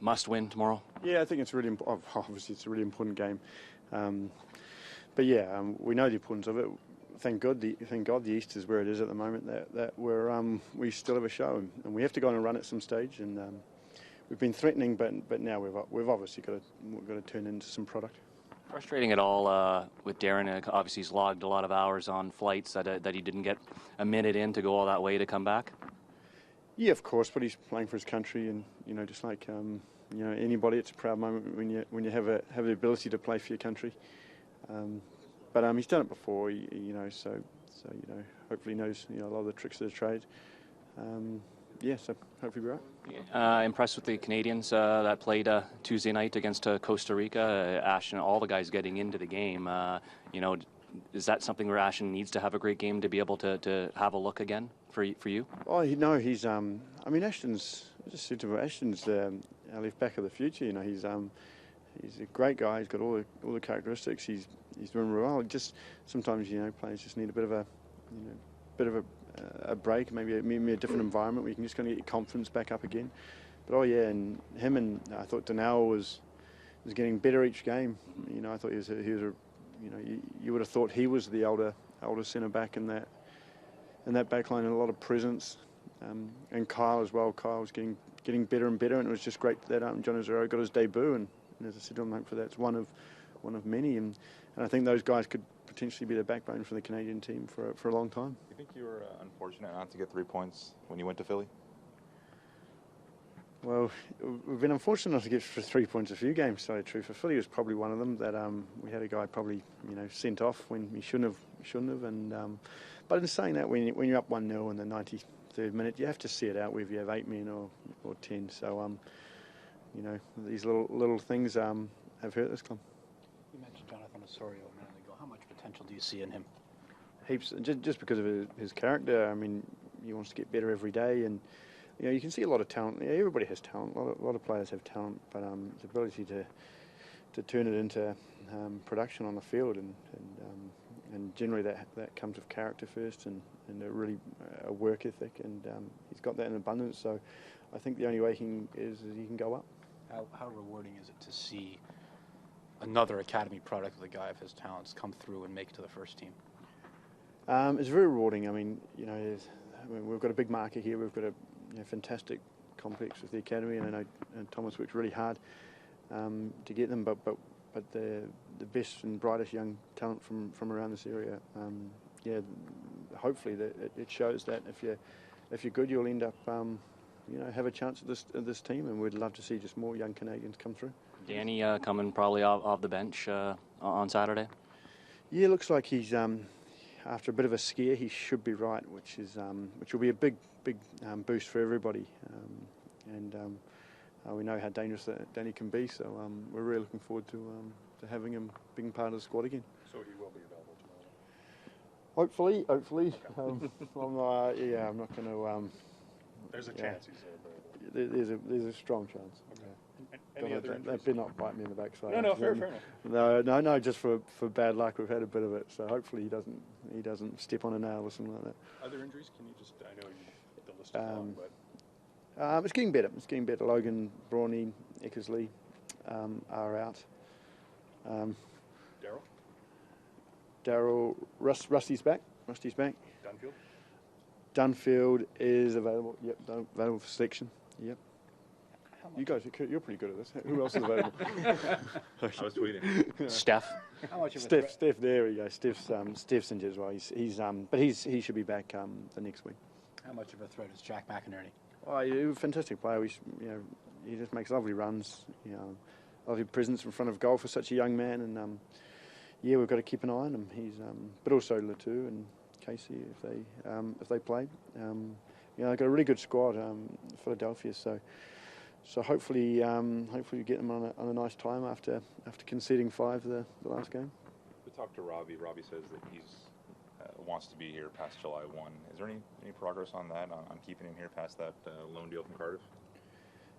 must win tomorrow? Yeah, I think it's really obviously it's a really important game. But yeah, we know the importance of it. Thank God the East is where it is at the moment. That we still have a show, and we have to go on and run at some stage. And we've been threatening, but now we've obviously got to turn into some product. Frustrating at all with Darren? Obviously, he's logged a lot of hours on flights that he didn't get a minute in to go all that way to come back. Yeah, of course, but he's playing for his country, and just like anybody, it's a proud moment when you have the ability to play for your country. But he's done it before, so hopefully he knows a lot of the tricks of the trade. So hopefully we're right. Impressed with the Canadians that played Tuesday night against Costa Rica. Ashton, all the guys getting into the game. Is that something where Ashton needs to have a great game to be able to have a look again for you? Oh, he's. Ashton's. I just said to him, Ashton's our left back of the future. He's a great guy. He's got all the characteristics. He's doing well. Just sometimes players just need a bit of a break, maybe a different environment where you can just kind of get your confidence back up again. But and him and I thought Donnell was getting better each game. I thought he was you would have thought he was the older centre back in that back line, and a lot of presence. And Kyle as well. Kyle was getting better and better, and it was just great that John Osorio got his debut. And as I said, I'm hoping for that's one of many. And I think those guys could potentially be the backbone for the Canadian team for a long time. Do you think you were unfortunate not to get 3 points when you went to Philly? Well, we've been unfortunate not to get 3 points a few games, to tell you the truth. For Philly was probably one of them that we had a guy probably sent off when he shouldn't have. And but in saying that, when you're up 1-0 in the 93rd minute, you have to see it out whether you have 8 men or 10. So these little things have hurt this club. You mentioned Jonathan Osorio a minute ago. How much potential do you see in him? Heaps, just because of his character. I mean, he wants to get better every day, and you can see a lot of talent. Yeah, everybody has talent. A lot of players have talent, but the ability to turn it into production on the field, and generally that comes with character first, and a really work ethic, and he's got that in abundance. So I think the only way he can go up. How rewarding is it to see another academy product of the guy of his talents come through and make it to the first team? It's very rewarding. I mean, we've got a big market here. We've got a fantastic complex with the academy, and I know Thomas works really hard to get them. But the best and brightest young talent from around this area. Hopefully it shows that if you're good, you'll end up have a chance at this team, and we'd love to see just more young Canadians come through. Danny coming probably off the bench on Saturday. Yeah, looks like he's after a bit of a scare, he should be right, which will be a big boost for everybody. We know how dangerous Danny can be, so we're really looking forward to having him being part of the squad again. So he will be available tomorrow. Hopefully. I'm not going to. There's a chance he's available. There's a strong chance. Okay. Any other injuries? Better not bite me in the backside. No, fair enough. No, just for bad luck, we've had a bit of it. So hopefully he doesn't step on a nail or something like that. Other injuries? Can you just? I know the list is long, but it's getting better. It's getting better. Logan, Brawny, Eckersley are out. Daryl, Rusty's back. Dunfield is available. Yep, available for selection. Yep. You guys, you're pretty good at this. Who else is available? I was tweeting. Steph. How much of Steph. There we go. Steph's injured as well. He should be back the next week. How much of a threat is Jack McInerney? Oh, he's a fantastic player. He just makes lovely runs. Lovely presence in front of goal for such a young man. And we've got to keep an eye on him. He's but also Latu and Casey if they play. They've got a really good squad, Philadelphia. So hopefully we get them on a nice time after conceding 5 the last game. We talked to Robbie. Robbie says that he's wants to be here past July 1. Is there any progress on that, on keeping him here past that loan deal from Cardiff?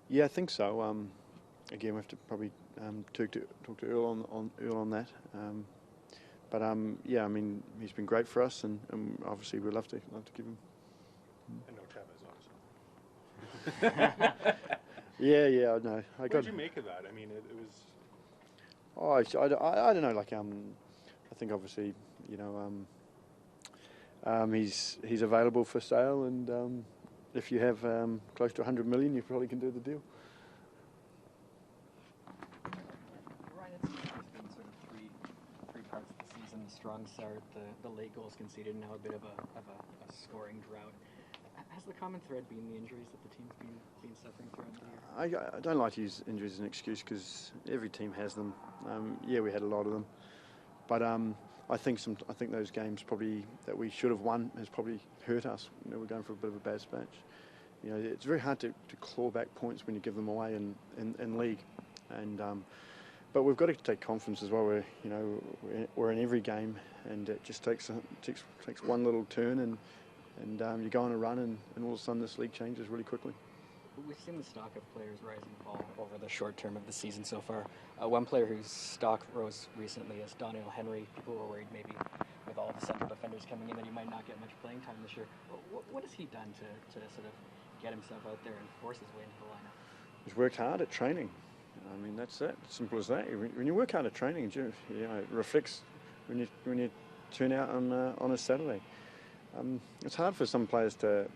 Yeah, I think so. Again, we have to probably talk to Earl on that. But I mean, he's been great for us, and obviously we'd love to keep him. And no Chavez, obviously. Yeah, I know. What did you make of that? I mean, it was. Oh, I don't know. Like, I think obviously, you know, he's available for sale, and if you have close to 100 million, you probably can do the deal. Ryan, it's been sort of three parts of the season. The strong start, the late goals conceded, and now a bit of a scoring drought. Has the common thread been the injuries that the team's been suffering throughout the year? I don't like to use injuries as an excuse because every team has them. Yeah, we had a lot of them, but I think those games probably that we should have won has probably hurt us. You know, we're going for a bit of a bad patch. You know, it's very hard to claw back points when you give them away in league, and but we've got to take confidence as well. We're in every game, and it just takes one little turn and you go on a run, and all of a sudden this league changes really quickly. We've seen the stock of players rise and fall over the short term of the season so far. One player whose stock rose recently is Donnell Henry. People were worried maybe with all the central defenders coming in that he might not get much playing time this year. What has he done to sort of get himself out there and force his way into the lineup? He's worked hard at training. I mean, that's it. Simple as that. When you work hard at training, you know, it reflects when you turn out on a Saturday. It's hard for some players to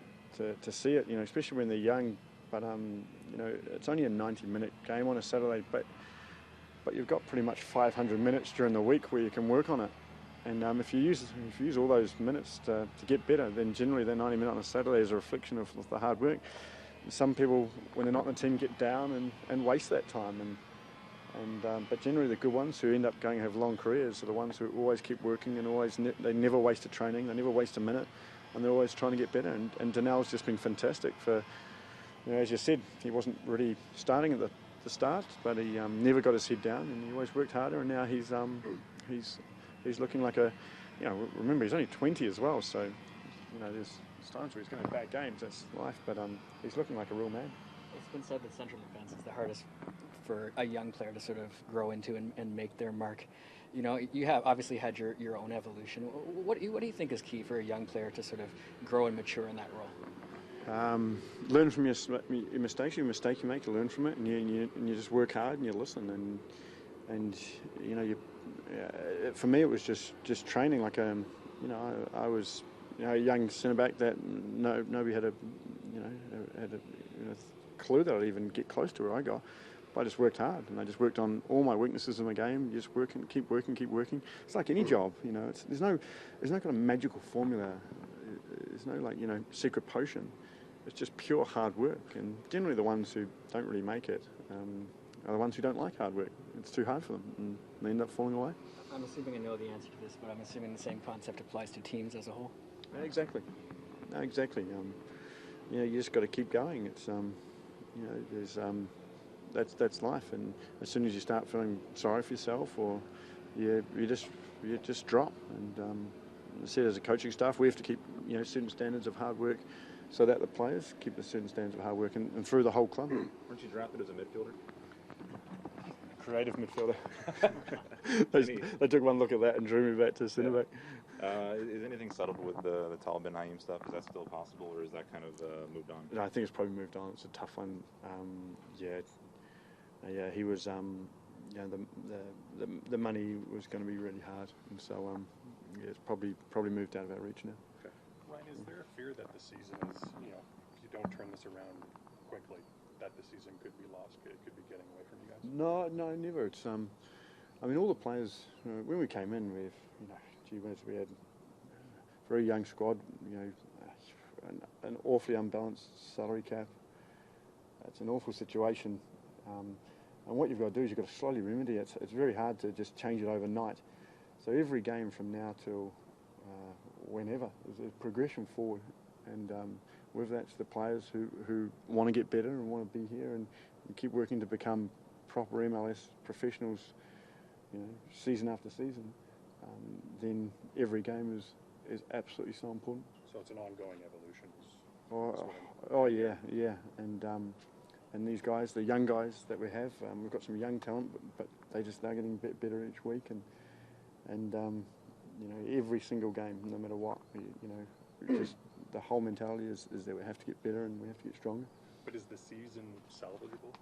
see it, you know, especially when they're young. But you know, it's only a 90-minute game on a Saturday, but you've got pretty much 500 minutes during the week where you can work on it. And if you use all those minutes to get better, then generally the 90 minutes on a Saturday is a reflection of the hard work. Some people, when they're not in the team, get down and waste that time. But generally the good ones who end up going and have long careers are the ones who always keep working and they never waste a training, they never waste a minute, and they're always trying to get better. And Donnell's just been fantastic for, you know, as you said, he wasn't really starting at the start, but he never got his head down, and he always worked harder. And now he's looking like a, you know, remember he's only 20 as well, so you know there's times where he's going to have bad games. That's life, but he's looking like a real man. It's been said that central defense is the hardest for a young player to sort of grow into and make their mark. You know, you have obviously had your own evolution. What do you think is key for a young player to sort of grow and mature in that role? Learn from your mistakes. Your mistake you make, to learn from it, and you just work hard and you listen and you know for me it was just training. Like you know, I was, you know, a young centre back that nobody had a clue that I'd even get close to where I got. But I just worked hard, and I just worked on all my weaknesses in the game. Just working, keep working. It's like any job, you know. There's no kind of magical formula. There's no, like, you know, secret potion. It's just pure hard work. And generally, the ones who don't really make it are the ones who don't like hard work. It's too hard for them, and they end up falling away. I'm assuming I know the answer to this, but I'm assuming the same concept applies to teams as a whole. Yeah, exactly. No, exactly. You know, you just got to keep going. It's you know, there's that's life, and as soon as you start feeling sorry for yourself, or you just drop. And I said, as a coaching staff, we have to keep, you know, certain standards of hard work, so that the players keep the certain standards of hard work, and through the whole club. Weren't you drafted as a midfielder? Creative midfielder. they took one look at that and drew me back to centre back. Is anything settled with the Tal Ben Haim stuff? Is that still possible, or is that kind of moved on? No, I think it's probably moved on. It's a tough one. Yeah, he was. You know, the money was going to be really hard, and so yeah, it's probably moved out of our reach now. Okay. Ryan, is there a fear that the season is, you know, if you don't turn this around quickly, that the season could be lost? It could be getting away from you guys? No, never. It's I mean, all the players when we came in, we had a very young squad. You know, an awfully unbalanced salary cap. It's an awful situation. And what you've got to do is you've got to slowly remedy it. It's very hard to just change it overnight. So every game from now till whenever, there's a progression forward. And whether that's the players who want to get better and want to be here and keep working to become proper MLS professionals, you know, season after season, then every game is absolutely so important. So it's an ongoing evolution. Oh yeah. And these guys, the young guys that we have, we've got some young talent, but they're getting better each week, and you know, every single game, no matter what, you know, just the whole mentality is that we have to get better and we have to get stronger. But is the season salvageable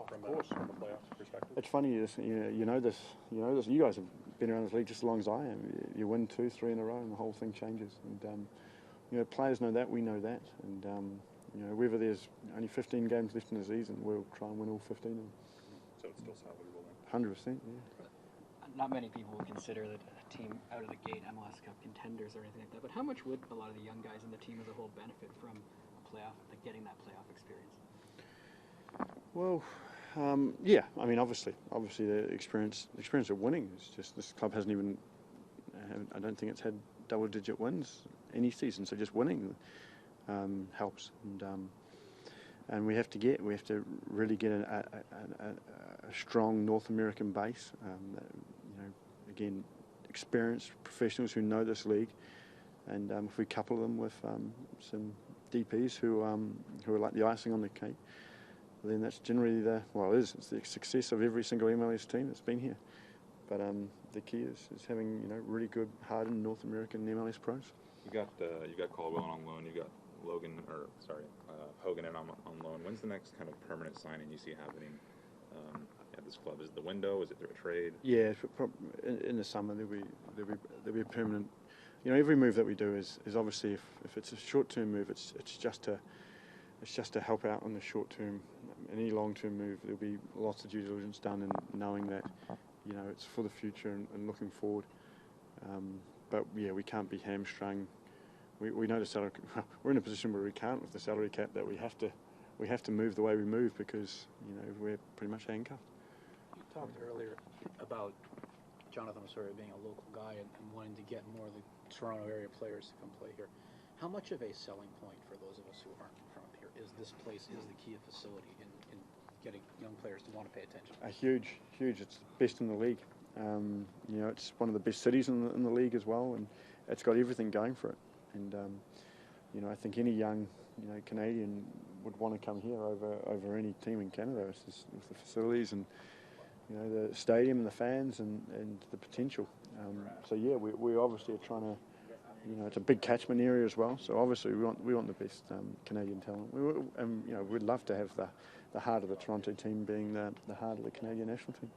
from course. from a playoff perspective? It's funny, you know this. You guys have been around this league just as long as I am. You win 2, 3 in a row, and the whole thing changes. And players know that. We know that. And whether there's only 15 games left in the season, we'll try and win all 15 of them. So it's still salvageable then? 100%. Yeah. Not many people would consider that a team out of the gate MLS Cup contenders or anything like that. But how much would a lot of the young guys in the team as a whole benefit from a playoff, like getting that playoff experience? Well, yeah. I mean, obviously, the experience of winning is just this club hasn't even. I don't think it's had double-digit wins any season. So just winning helps, and we have to really get a strong North American base. Again, experienced professionals who know this league, and if we couple them with some DPs who are like the icing on the cake, then that's generally it's the success of every single MLS team that's been here. But the key is having really good, hardened North American MLS pros. You got Caldwell on loan. You got Hogan in on loan. When's the next kind of permanent signing you see happening at this club? Is it the window? Is it through a trade? Yeah, in the summer there'll be a permanent. Every move that we do is obviously if it's a short-term move, it's just to help out on the short term. Any long-term move, there'll be lots of due diligence done, and knowing that it's for the future and looking forward. But yeah, we can't be hamstrung. We know the salary. We're in a position where we can't with the salary cap, that we have to move the way we move because we're pretty much handcuffed. You talked earlier about Jonathan Osorio being a local guy and wanting to get more of the Toronto area players to come play here. How much of a selling point for those of us who aren't from up here is this place is the key facility in getting young players to want to pay attention? Huge. It's the best in the league. It's one of the best cities in the league as well, and it's got everything going for it. And I think any young Canadian would want to come here over any team in Canada. It's just with the facilities and the stadium and the fans and the potential. So yeah, we obviously are trying to. It's a big catchment area as well. So obviously we want the best Canadian talent. We'd love to have the heart of the Toronto team being the heart of the Canadian national team.